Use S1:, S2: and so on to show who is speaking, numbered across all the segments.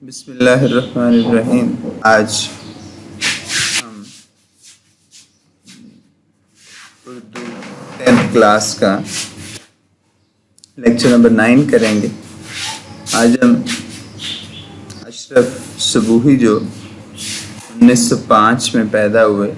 S1: بسم اللہ الرحمن الرحیم۔ آج ہم اردو 10th کلاس کا لیکچر نمبر 9 کریں گے۔ آج ہم اشرف صبوحی جو 1905 میں پیدا ہوئے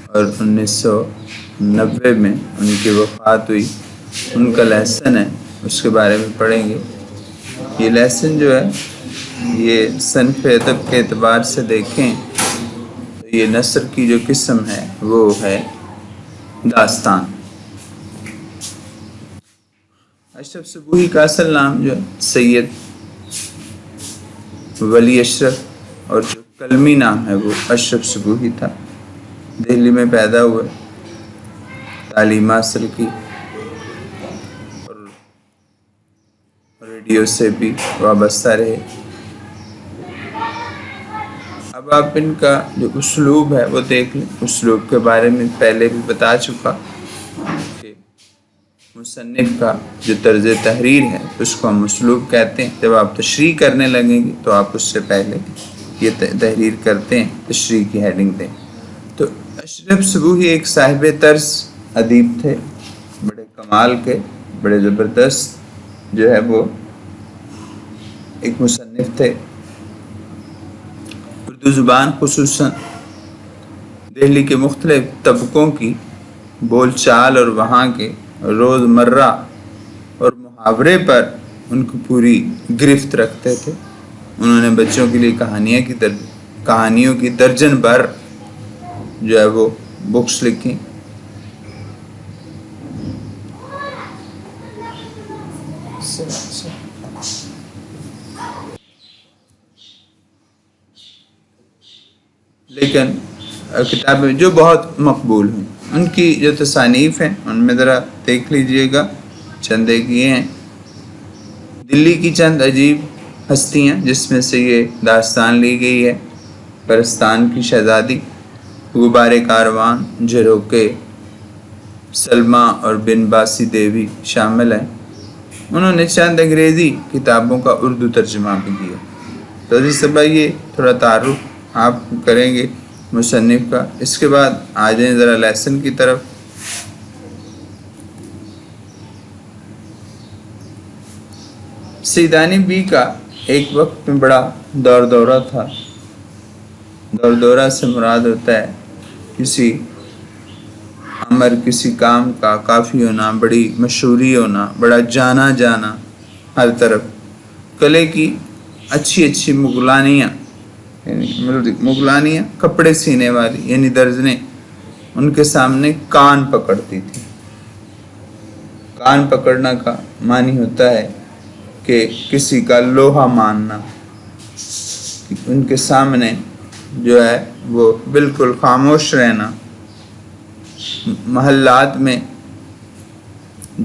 S1: اور 1990 میں ان کی وفات ہوئی، ان کا لیسن ہے، اس کے بارے میں پڑھیں گے۔ یہ لیسن جو ہے یہ صنف ادب کے اعتبار سے دیکھیں تو یہ نثر کی جو قسم ہے وہ ہے داستان۔ اشرف صبوحی کا اصل نام جو ہے سید ولی اشرف، اور جو قلمی نام ہے وہ اشرف صبوحی تھا۔ دہلی میں پیدا ہوئے، تعلیم حاصل کی اور ریڈیو سے بھی وابستہ رہے۔ اب آپ ان کا جو اسلوب ہے وہ دیکھ لیں۔ اسلوب کے بارے میں پہلے بھی بتا چکا کہ مصنف کا جو طرز تحریر ہے اس کو ہم اسلوب کہتے ہیں۔ جب آپ تشریح کرنے لگیں گے تو آپ اس سے پہلے یہ تحریر کرتے ہیں، تشریح کی ہیڈنگ دیں۔ تو اشرف صبوحی ایک صاحب طرز ادیب تھے، بڑے کمال کے، بڑے زبردست جو ہے وہ ایک مصنف تھے۔ اردو زبان خصوصاً دہلی کے مختلف طبقوں کی بول چال اور وہاں کے روز مرہ اور محاورے پر ان کو پوری گرفت رکھتے تھے۔ انہوں نے بچوں کے لیے کہانیوں کی درجن بھر جو ہے وہ بکس لکھی۔ لیکن کتابیں جو بہت مقبول ہیں، ان کی جو تصانیف ہیں ان میں ذرا دیکھ لیجئے گا۔ چند ایک یہ ہیں: دلی کی چند عجیب ہستیاں، جس میں سے یہ داستان لی گئی ہے، پرستان کی شہزادی، غبار کاروان، جھروکے، سلمیٰ اور بن باسی دیوی شامل ہیں۔ انہوں نے چند انگریزی کتابوں کا اردو ترجمہ بھی کیا۔ تو عزیز صاحب یہ تھوڑا تعارف آپ کریں گے مصنف کا۔ اس کے بعد آ جائیں ذرا لیسن کی طرف۔ سیدانی بی کا ایک وقت میں بڑا دور دورہ تھا۔ دور دورہ سے مراد ہوتا ہے کسی امر، کسی کام کا کافی ہونا، بڑی مشہوری ہونا، بڑا جانا جانا ہر طرف۔ کلے کی اچھی مغلانیاں، مغلانیاں کپڑے سینے والی یعنی درزنیں، ان کے سامنے کان پکڑتی تھی۔ کان پکڑنا کا معنی ہوتا ہے کہ کسی کا لوہا ماننا۔ ان کے سامنے جو ہے وہ بالکل خاموش رہنا۔ محلات میں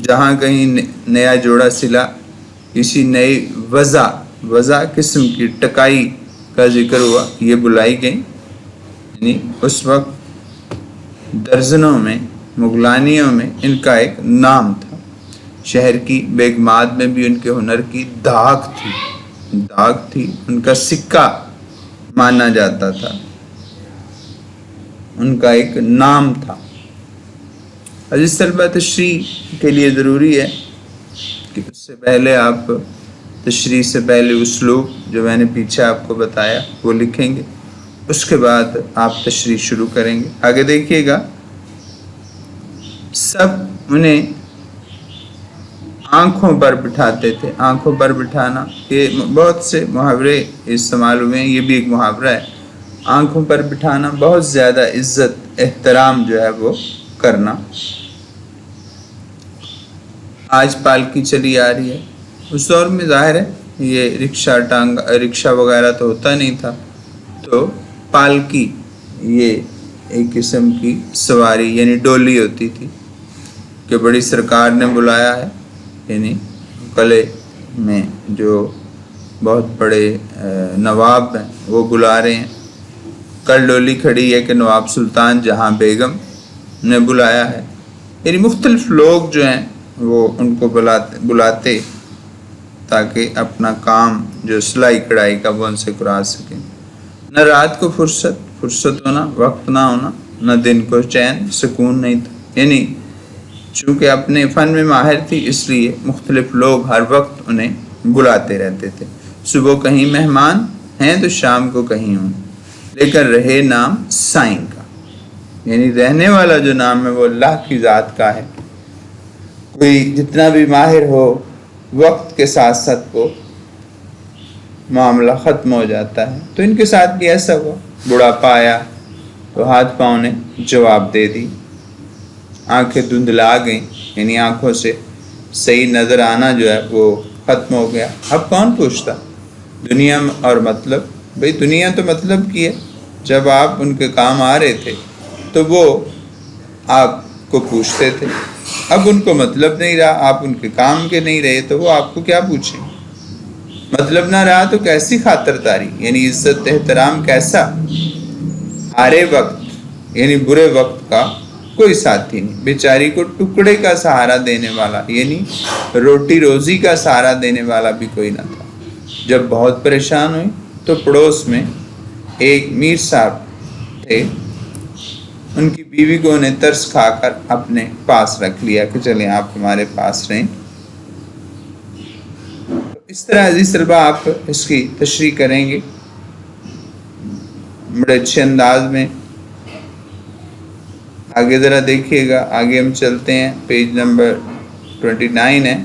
S1: جہاں کہیں نیا جوڑا سلا، کسی نئی وضع قسم کی ٹکائی کا ذکر ہوا، یہ بلائی گئی۔ یعنی اس وقت درجنوں میں، مغلانیوں میں ان کا ایک نام تھا۔ شہر کی بیگمات میں بھی ان کے ہنر کی دھاک تھی، ان کا سکہ مانا جاتا تھا، ان کا ایک نام تھا۔ عزیز طلبہ، تشریح کے لیے ضروری ہے کہ اس سے پہلے آپ تشریح سے پہلے اسلوب جو میں نے پیچھے آپ کو بتایا وہ لکھیں گے، اس کے بعد آپ تشریح شروع کریں گے۔ آگے دیکھیے گا، سب انہیں آنکھوں پر بٹھاتے تھے۔ آنکھوں پر بٹھانا، یہ بہت سے محاورے استعمال ہوئے ہیں، یہ بھی ایک محاورہ ہے۔ آنکھوں پر بٹھانا، بہت زیادہ عزت احترام جو ہے وہ کرنا۔ آج پالکی چلی آ رہی ہے، اس دور میں ظاہر ہے یہ رکشہ وغیرہ تو ہوتا نہیں تھا، تو پالکی یہ ایک قسم کی سواری یعنی ڈولی ہوتی تھی کہ بڑی سرکار نے بلایا ہے، یعنی قلعے میں جو بہت بڑے نواب ہیں وہ بلا رہے ہیں۔ کل ڈولی کھڑی ہے کہ نواب سلطان جہاں بیگم نے بلایا ہے، یعنی مختلف لوگ جو ہیں وہ ان کو بلاتے تاکہ اپنا کام جو سلائی کڑھائی کا وہ ان سے کرا سکیں۔ نہ رات کو فرصت ہونا، وقت نہ ہونا، نہ دن کو چین سکون نہیں تھا۔ یعنی چونکہ اپنے فن میں ماہر تھی، اس لیے مختلف لوگ ہر وقت انہیں بلاتے رہتے تھے۔ صبح کہیں مہمان ہیں تو شام کو کہیں ہوں، لیکن رہے نام سائیں کا، یعنی رہنے والا جو نام ہے وہ اللہ کی ذات کا ہے۔ کوئی جتنا بھی ماہر ہو، وقت کے ساتھ ساتھ وہ معاملہ ختم ہو جاتا ہے۔ تو ان کے ساتھ بھی ایسا ہوا، بڑھاپا آیا تو ہاتھ پاؤں نے جواب دے دی، آنکھیں دھندلا گئیں، یعنی آنکھوں سے صحیح نظر آنا جو ہے وہ ختم ہو گیا۔ اب کون پوچھتا دنیا اور مطلب؟ بھئی دنیا تو مطلب کی ہے، جب آپ ان کے کام آ رہے تھے تو وہ آپ کو پوچھتے تھے، اب ان کو مطلب نہیں رہا، آپ ان کے کام کے نہیں رہے تو وہ آپ کو کیا پوچھیں؟ مطلب نہ رہا تو کیسی خاطرداری، یعنی عزت احترام کیسا؟ ہارے وقت یعنی برے وقت کا کوئی ساتھی نہیں، بیچاری کو ٹکڑے کا سہارا دینے والا، یعنی روٹی روزی کا سہارا دینے والا بھی کوئی نہ تھا۔ جب بہت پریشان ہوئی تو پڑوس میں ایک میر صاحب تھے، ان کی بیوی کو انہیں ترس کھا کر اپنے پاس رکھ لیا کہ چلیں آپ ہمارے پاس رہیں۔ اس طرح عزیز طلبہ آپ اس کی تشریح کریں گے بڑے اچھے انداز میں۔ آگے ذرا دیکھیے گا، آگے ہم چلتے ہیں، پیج نمبر 29 ہے،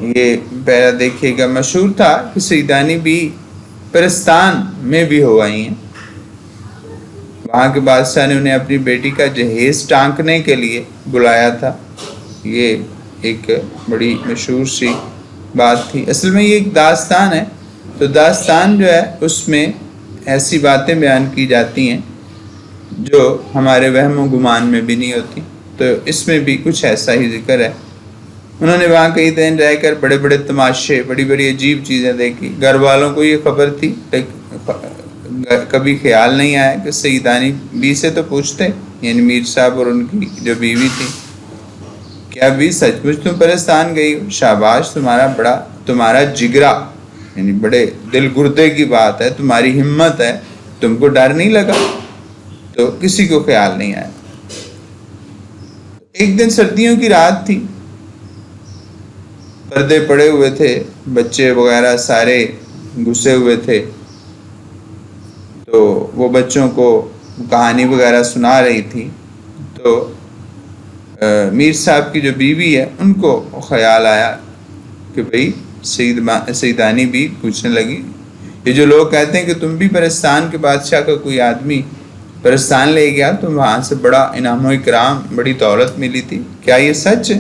S1: یہ پہلا دیکھیے گا۔ مشہور تھا کہ سیدانی بھی پرستان میں بھی ہو آئی ہیں۔ وہاں کے بادشاہ نے انہیں اپنی بیٹی کا جہیز ٹانکنے کے لیے بلایا تھا۔ یہ ایک بڑی مشہور سی بات تھی۔ اصل میں یہ ایک داستان ہے، تو داستان جو ہے اس میں ایسی باتیں بیان کی جاتی ہیں جو ہمارے وہم و گمان میں بھی نہیں ہوتی، تو اس میں بھی کچھ ایسا ہی ذکر ہے۔ انہوں نے وہاں کئی دن رہ کر بڑے بڑے تماشے، بڑی بڑی عجیب چیزیں دیکھی۔ گھر والوں کو یہ خبر تھی، کبھی خیال نہیں آیا کہ سیدانی بی سے تو پوچھتے، یعنی میر صاحب اور ان کی جو بیوی تھی، کیا بھی سچ مچ تم پرستان گئی ہو؟ شاباش، تمہارا جگرا، یعنی بڑے دل گردے کی بات ہے، تمہاری ہمت ہے، تم کو ڈر نہیں لگا؟ تو کسی کو خیال نہیں آیا۔ ایک دن سردیوں کی رات تھی، پردے پڑے ہوئے تھے، بچے وغیرہ سارے گھسے ہوئے تھے، تو وہ بچوں کو کہانی وغیرہ سنا رہی تھی۔ تو میر صاحب کی جو بیوی ہے ان کو خیال آیا کہ بھئی سیدانی بھی پوچھنے لگی، یہ جو لوگ کہتے ہیں کہ تم بھی پرستان کے بادشاہ کا کوئی آدمی پرستان لے گیا، تم وہاں سے بڑا انعام و اکرام، بڑی دولت ملی تھی، کیا یہ سچ ہے؟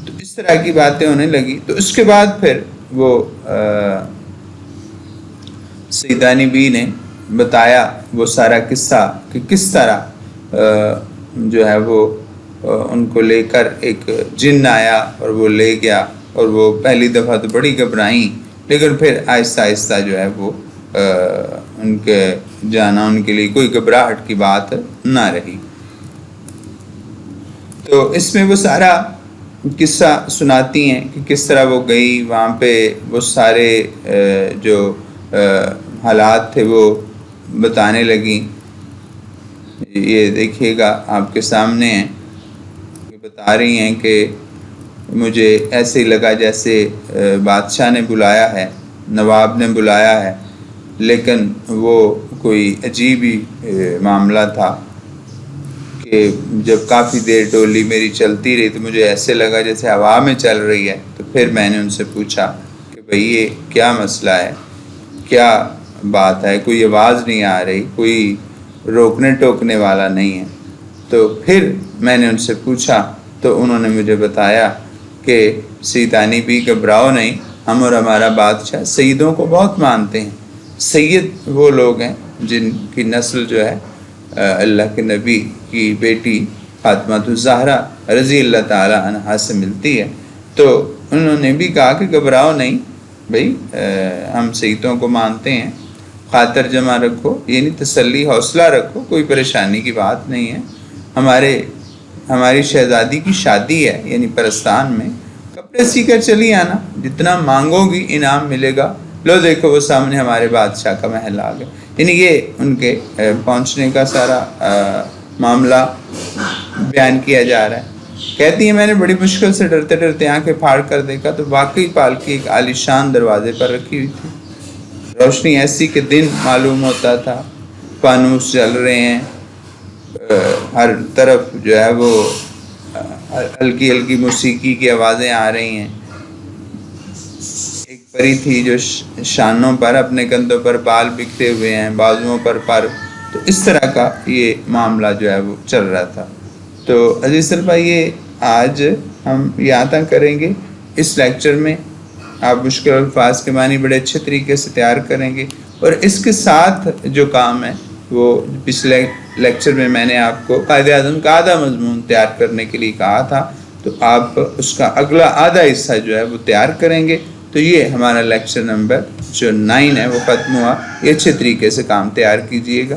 S1: تو اس طرح کی باتیں ہونے لگی۔ تو اس کے بعد پھر وہ سیدانی بی نے بتایا وہ سارا قصہ کہ کس طرح جو ہے وہ ان کو لے کر ایک جن آیا اور وہ لے گیا، اور وہ پہلی دفعہ تو بڑی گھبرائیں، لیکن پھر آہستہ آہستہ جو ہے وہ ان کے جانا ان کے لیے کوئی گھبراہٹ کی بات نہ رہی۔ تو اس میں وہ سارا قصہ سناتی ہیں کہ کس طرح وہ گئی وہاں پہ، وہ سارے جو حالات تھے وہ بتانے لگیں۔ یہ دیکھیے گا آپ کے سامنے ہیں، بتا رہی ہیں کہ مجھے ایسے ہی لگا جیسے بادشاہ نے بلایا ہے، نواب نے بلایا ہے، لیکن وہ کوئی عجیب ہی معاملہ تھا کہ جب کافی دیر ڈولی میری چلتی رہی تو مجھے ایسے لگا جیسے ہوا میں چل رہی ہے۔ تو پھر میں نے ان سے پوچھا کہ بھئی یہ کیا مسئلہ ہے، کیا بات ہے، کوئی آواز نہیں آ رہی، کوئی روکنے ٹوکنے والا نہیں ہے۔ تو پھر میں نے ان سے پوچھا تو انہوں نے مجھے بتایا کہ سیدانی بھی گھبراؤ نہیں، ہم اور ہمارا بادشاہ سیدوں کو بہت مانتے ہیں۔ سید وہ لوگ ہیں جن کی نسل جو ہے اللہ کے نبی کی بیٹی فاطمہ الزہرا رضی اللہ تعالی عنہا سے ملتی ہے۔ تو انہوں نے بھی کہا کہ گھبراؤ نہیں بھئی، ہم سیدوں کو مانتے ہیں، خاطر جمع رکھو، یعنی تسلی حوصلہ رکھو، کوئی پریشانی کی بات نہیں ہے۔ ہماری شہزادی کی شادی ہے، یعنی پرستان میں، کب کپڑے سی کر چلی آنا، جتنا مانگو گی انعام ملے گا، لو دیکھو وہ سامنے ہمارے بادشاہ کا محل آ گیا. یعنی یہ ان کے پہنچنے کا سارا معاملہ بیان کیا جا رہا ہے. کہتی ہیں میں نے بڑی مشکل سے ڈرتے ڈرتے آنکھیں پھاڑ کر دیکھا تو واقعی پالکی ایک عالیشان دروازے پر رکھی ہوئی تھی. روشنی ایسی کہ دن معلوم ہوتا تھا، فانوس جل رہے ہیں، ہر طرف جو ہے وہ ہلکی ہلکی موسیقی کی آوازیں آ رہی ہیں. ایک پری تھی جو شانوں پر، اپنے کندھوں پر بال بکھرے ہوئے ہیں، بازوؤں پر پر. تو اس طرح کا یہ معاملہ جو ہے وہ چل رہا تھا. تو عزیز طلبہ یہ آج ہم یہاں تک کریں گے. اس لیکچر میں آپ مشکل الفاظ کے معنی بڑے اچھے طریقے سے تیار کریں گے، اور اس کے ساتھ جو کام ہے وہ پچھلے لیکچر میں نے آپ کو قائد اعظم کا آدھا مضمون تیار کرنے کے لیے کہا تھا، تو آپ اس کا اگلا آدھا حصہ جو ہے وہ تیار کریں گے. تو یہ ہمارا لیکچر نمبر جو 9 ہے وہ ختم ہوا. یہ اچھے طریقے سے کام تیار کیجئے گا.